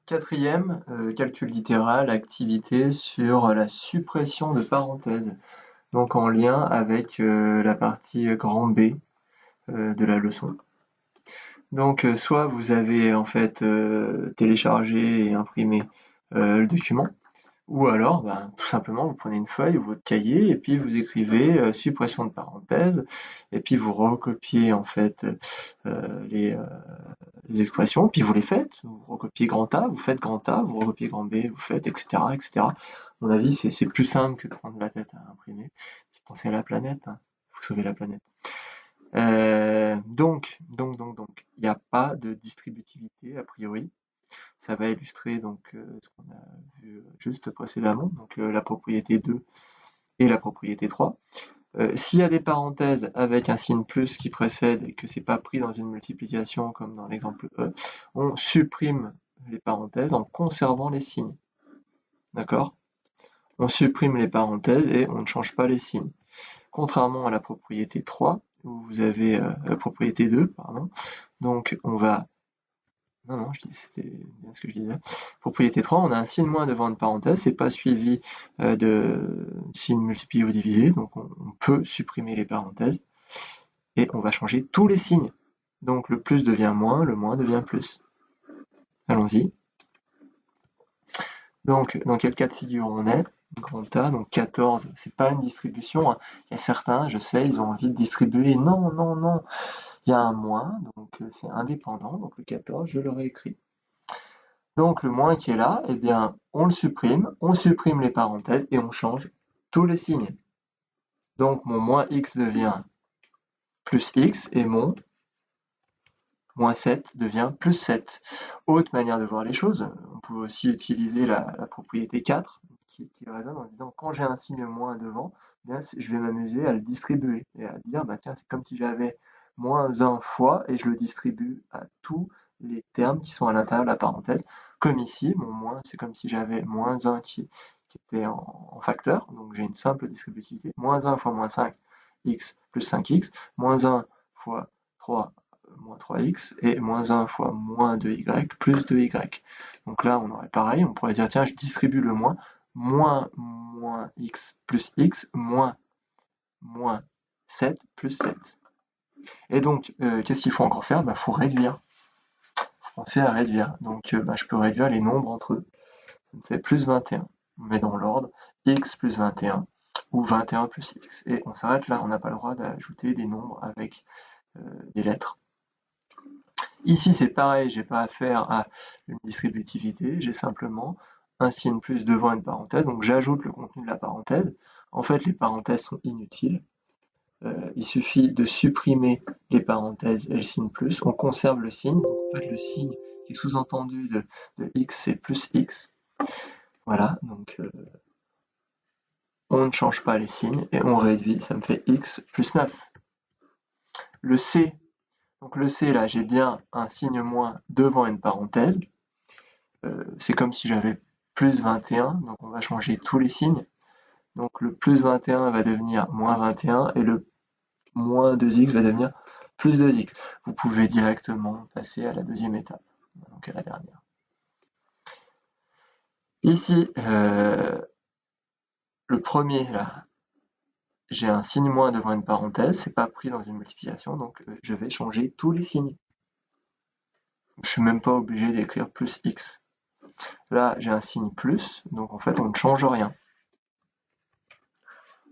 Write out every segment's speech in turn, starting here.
Quatrième, calcul littéral, activité sur la suppression de parenthèses, donc en lien avec la partie grand B de la leçon. Donc soit vous avez en fait téléchargé et imprimé le document, ou alors tout simplement vous prenez une feuille ou votre cahier et puis vous écrivez suppression de parenthèses et puis vous recopiez en fait les expressions, puis vous les faites, vous recopiez grand A, vous faites grand A, vous recopiez grand B, vous faites, etc., etc. À mon avis, c'est plus simple que de prendre la tête à imprimer. Pensez à la planète, hein. Faut sauver la planète. Donc, il n'y a pas de distributivité a priori. Ça va illustrer donc ce qu'on a vu juste précédemment, donc la propriété 2 et la propriété 3. S'il y a des parenthèses avec un signe plus qui précède et que c'est pas pris dans une multiplication comme dans l'exemple E, on supprime les parenthèses en conservant les signes. D'accord? On supprime les parenthèses et on ne change pas les signes. Contrairement à la propriété 3, où vous avez la propriété 2, pardon, donc on va... Non, c'était bien ce que je disais. Propriété 3, on a un signe moins devant une parenthèse, c'est pas suivi de signe multiplié ou divisé, donc on peut supprimer les parenthèses et on va changer tous les signes. Donc le plus devient moins, le moins devient plus. Allons-y. Donc dans quel cas de figure on est? Grand A, donc 14, c'est pas une distribution, hein. Il y a certains, je sais, ils ont envie de distribuer. Non, non, non. Il y a un moins, donc c'est indépendant, donc le 14, je l'aurais écrit. Donc le moins qui est là, eh bien, on supprime les parenthèses et on change tous les signes. Donc mon moins x devient plus x et mon moins 7 devient plus 7. Autre manière de voir les choses, on peut aussi utiliser la propriété 4 qui résonne en disant quand j'ai un signe moins devant, eh bien, je vais m'amuser à le distribuer et à dire tiens, c'est comme si j'avais moins 1 fois et je le distribue à tous les termes qui sont à l'intérieur de la parenthèse. Comme ici, mon moins, c'est comme si j'avais moins 1 qui était en facteur, donc j'ai une simple distributivité. Moins 1 fois moins 5, x plus 5x, moins 1 fois 3, moins 3x, et moins 1 fois moins 2y, plus 2y. Donc là, on aurait pareil, on pourrait dire, tiens, je distribue le moins, moins x plus x, moins 7 plus 7. Et donc, qu'est-ce qu'il faut encore faire? Faut réduire. Penser à réduire. Donc, je peux réduire les nombres entre eux. Ça me fait plus 21. On met dans l'ordre x plus 21 ou 21 plus x. Et on s'arrête là, on n'a pas le droit d'ajouter des nombres avec des lettres. Ici, c'est pareil, j'ai pas affaire à une distributivité, j'ai simplement un signe plus devant une parenthèse, donc j'ajoute le contenu de la parenthèse. En fait, les parenthèses sont inutiles. Il suffit de supprimer les parenthèses et le signe plus, on conserve le signe, donc en fait le signe qui est sous-entendu de x, c'est plus x. Voilà, donc on ne change pas les signes et on réduit, ça me fait x plus 9. Le C, donc le C là, j'ai bien un signe moins devant une parenthèse. C'est comme si j'avais plus 21, donc on va changer tous les signes. Donc le plus 21 va devenir moins 21 et le moins 2x va devenir plus 2x. Vous pouvez directement passer à la deuxième étape, donc à la dernière. Ici, le premier, là, j'ai un signe moins devant une parenthèse, c'est pas pris dans une multiplication, donc je vais changer tous les signes. Je suis même pas obligé d'écrire plus x. Là, j'ai un signe plus, donc en fait, on ne change rien.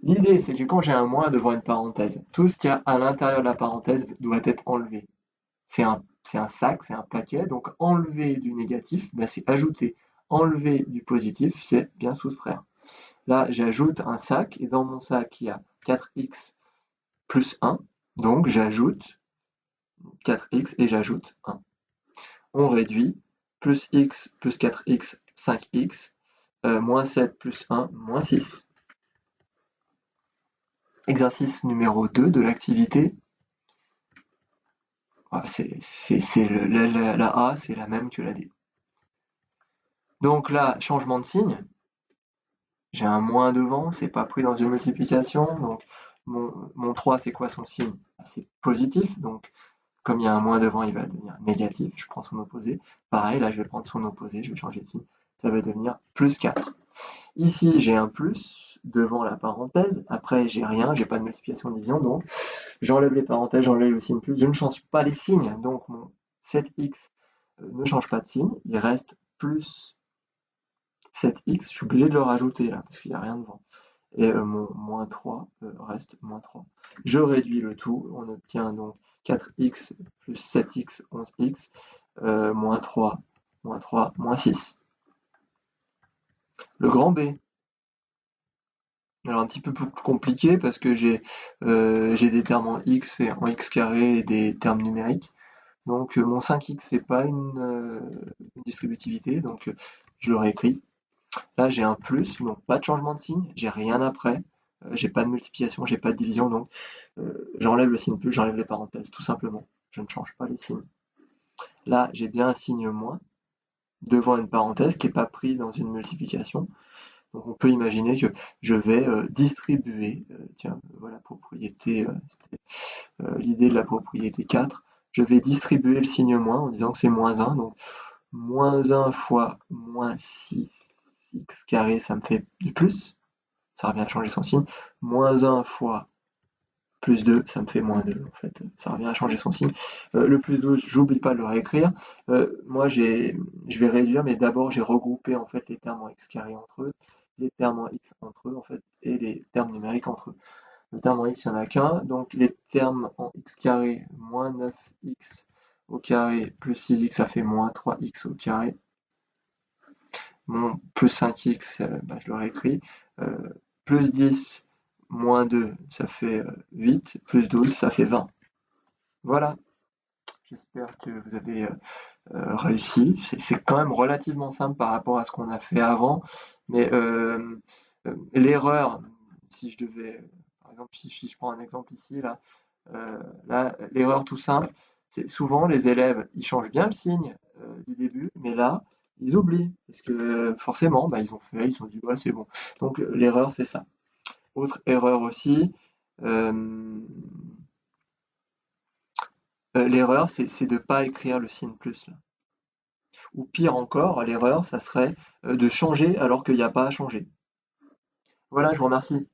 L'idée, c'est que quand j'ai un moins devant une parenthèse, tout ce qu'il y a à l'intérieur de la parenthèse doit être enlevé. C'est un sac, c'est un paquet, donc enlever du négatif, c'est ajouter. Enlever du positif, c'est bien soustraire. Là, j'ajoute un sac, et dans mon sac, il y a 4x plus 1, donc j'ajoute 4x et j'ajoute 1. On réduit, plus x plus 4x, 5x, moins 7 plus 1, moins 6. Exercice numéro 2 de l'activité. La A, c'est la même que la D. Donc là, changement de signe. J'ai un moins devant, c'est pas pris dans une multiplication. Donc mon 3, c'est quoi son signe? C'est positif. Donc Comme il y a un moins devant, il va devenir négatif. Je prends son opposé. Pareil, là, je vais prendre son opposé, je vais changer de signe. Ça va devenir plus 4. Ici, j'ai un plus devant la parenthèse. Après, j'ai rien, j'ai pas de multiplication de division. Donc, j'enlève les parenthèses, j'enlève le signe plus. Je ne change pas les signes. Donc, mon 7x ne change pas de signe. Il reste plus 7x. Je suis obligé de le rajouter là, parce qu'il n'y a rien devant. Et mon moins 3 reste moins 3. Je réduis le tout, on obtient donc 4x plus 7x, 11x, moins 3, moins 6. Le grand B. Alors un petit peu plus compliqué parce que j'ai des termes en x et en x carré et des termes numériques. Donc mon 5x c'est pas une distributivité, donc je le réécris. Là, j'ai un plus, donc pas de changement de signe, j'ai rien après, j'ai pas de multiplication, j'ai pas de division, donc j'enlève le signe plus, j'enlève les parenthèses, tout simplement. Je ne change pas les signes. Là, j'ai bien un signe moins devant une parenthèse qui n'est pas pris dans une multiplication. Donc on peut imaginer que je vais distribuer, tiens, voilà, propriété, l'idée de la propriété 4, je vais distribuer le signe moins en disant que c'est moins 1, donc moins 1 fois moins 6x carré, ça me fait du plus, ça revient à changer son signe, moins 1 fois plus 2, ça me fait moins 2, en fait, ça revient à changer son signe. Le plus 12, j'oublie pas de le réécrire. Moi, je vais réduire, mais d'abord, j'ai regroupé en fait les termes en x carré entre eux, les termes en x entre eux, en fait, et les termes numériques entre eux. Le terme en x, il n'y en a qu'un, donc les termes en x carré, moins 9x au carré, plus 6x, ça fait moins 3x au carré. Mon plus 5x, je le réécris. Plus 10, moins 2, ça fait 8. Plus 12, ça fait 20. Voilà, j'espère que vous avez réussi. C'est quand même relativement simple par rapport à ce qu'on a fait avant. Mais l'erreur, si je devais, par exemple, si je prends un exemple ici, là, l'erreur tout simple, c'est souvent les élèves, ils changent bien le signe du début, mais là, ils oublient. Parce que forcément, ils ont fait, ils se sont dit, ouais, c'est bon. Donc l'erreur, c'est ça. Autre erreur aussi, euh, l'erreur, c'est de ne pas écrire le signe plus, là. Ou pire encore, l'erreur, ça serait de changer alors qu'il n'y a pas à changer. Voilà, je vous remercie.